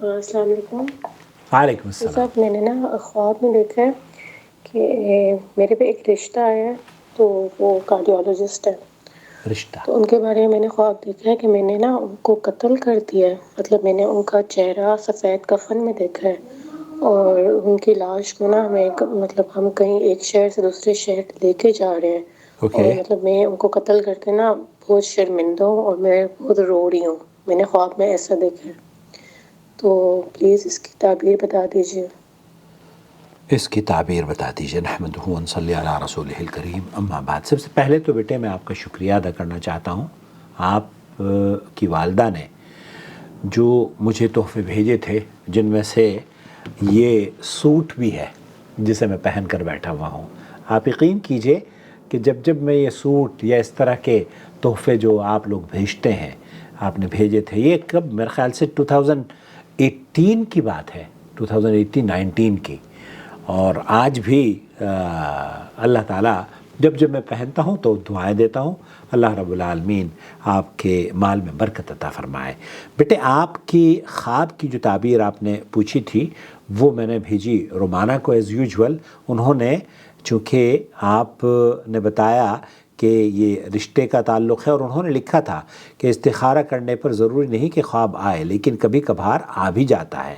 السلام علیکم. وعلیکم السلام. صاحب میں نے نا خواب میں دیکھا ہے کہ میرے پہ ایک رشتہ آیا ہے، تو وہ کارڈیولوجسٹ ہے. رشتہ تو ان کے بارے میں نے خواب دیکھا ہے کہ میں نے نا ان کو قتل کر دیا ہے. مطلب میں نے ان کا چہرہ سفید کفن میں دیکھا ہے، اور ان کی لاش کو نا مطلب ہم کہیں ایک شہر سے دوسرے شہر لے کے جا رہے ہیں. اوکے. اور مطلب میں ان کو قتل کر کے نا بہت شرمندہ ہوں، اور میں خود رو رہی ہوں. میں نے خواب میں ایسا دیکھا ہے، تو پلیز اس کی تعبیر بتا دیجیے. اس کی تعبیر بتا دیجیے. نحمدہ و نصلی علی رسولہ الکریم. اما بعد، سب سے پہلے تو بیٹے میں آپ کا شکریہ ادا کرنا چاہتا ہوں. آپ کی والدہ نے جو مجھے تحفے بھیجے تھے، جن میں سے یہ سوٹ بھی ہے جسے میں پہن کر بیٹھا ہوا ہوں. آپ یقین کیجئے کہ جب میں یہ سوٹ یا اس طرح کے تحفے جو آپ لوگ بھیجتے ہیں، آپ نے بھیجے تھے، یہ کب میرے خیال سے 2018 کی بات ہے، 2018-19 کی. اور آج بھی اللہ تعالیٰ جب میں پہنتا ہوں تو دعائیں دیتا ہوں، اللہ رب العالمین آپ کے مال میں برکت عطا فرمائے. بیٹے، آپ کی خواب کی جو تعبیر آپ نے پوچھی تھی وہ میں نے بھیجی رومانہ کو ایز یوجول. انہوں نے، چونکہ آپ نے بتایا کہ یہ رشتے کا تعلق ہے، اور انہوں نے لکھا تھا کہ استخارہ کرنے پر ضروری نہیں کہ خواب آئے، لیکن کبھی کبھار آ بھی جاتا ہے.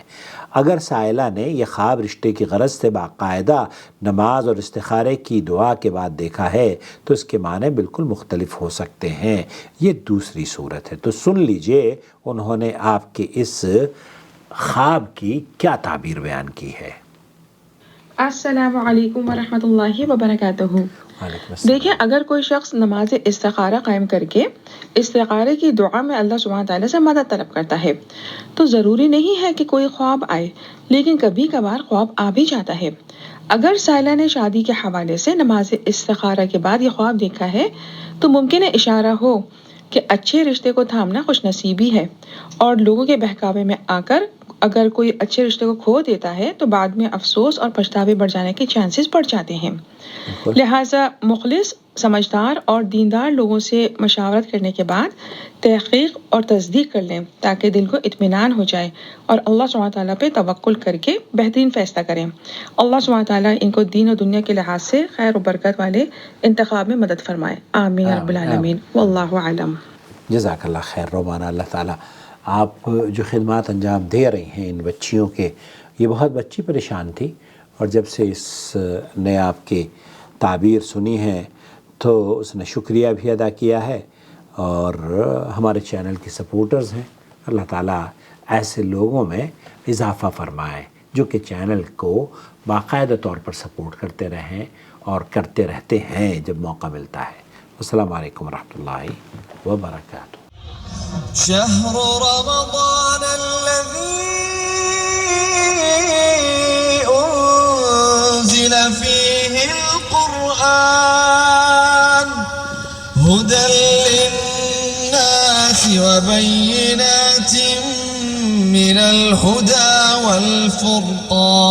اگر سائلہ نے یہ خواب رشتے کی غرض سے باقاعدہ نماز اور استخارے کی دعا کے بعد دیکھا ہے تو اس کے معنی بالکل مختلف ہو سکتے ہیں. یہ دوسری صورت ہے. تو سن لیجئے انہوں نے آپ کے اس خواب کی کیا تعبیر بیان کی ہے. السلام علیکم ورحمۃ اللہ وبرکاتہ. دیکھیں، اگر کوئی شخص نماز استخارہ قائم کر کے استخارے کی دعا میں اللہ سبحانہ تعالیٰ سے مدد طلب کرتا ہے تو ضروری نہیں ہے کہ کوئی خواب آئے، لیکن کبھی کبھار خواب آ بھی جاتا ہے. اگر سائلہ نے شادی کے حوالے سے نماز استخارہ کے بعد یہ خواب دیکھا ہے تو ممکن ہے اشارہ ہو کہ اچھے رشتے کو تھامنا خوش نصیبی ہے، اور لوگوں کے بہکاوے میں آ کر اگر کوئی اچھے رشتے کو کھو دیتا ہے تو بعد میں افسوس اور پچھتاوے بڑھ جانے کے چانسز بڑھ جاتے ہیں. لہٰذا مخلص، سمجھدار اور دیندار لوگوں سے مشاورت کرنے کے بعد تحقیق اور تصدیق کر لیں تاکہ دل کو اطمینان ہو جائے، اور اللہ سبحانہ تعالیٰ پہ توکل کر کے بہترین فیصلہ کریں. اللہ سبحانہ تعالیٰ ان کو دین و دنیا کے لحاظ سے خیر و برکت والے انتخاب میں مدد فرمائے. آمین رب العالمین. واللہ اعلم. جزاک اللہ خیر رومانہ. اللہ تعالیٰ آپ جو خدمات انجام دے رہی ہیں ان بچیوں کے، یہ بہت بچی پریشان تھی، اور جب سے اس نے آپ کی تعبیر سنی ہے تو اس نے شکریہ بھی ادا کیا ہے. اور ہمارے چینل کی سپورٹرز ہیں، اللہ تعالیٰ ایسے لوگوں میں اضافہ فرمائے جو کہ چینل کو باقاعدہ طور پر سپورٹ کرتے رہیں اور کرتے رہتے ہیں جب موقع ملتا ہے. السلام علیکم ورحمۃ اللہ وبرکاتہ. شهر رمضان الذي أنزل فيه القرآن هدى للناس وبينات من الهدى والفرقان.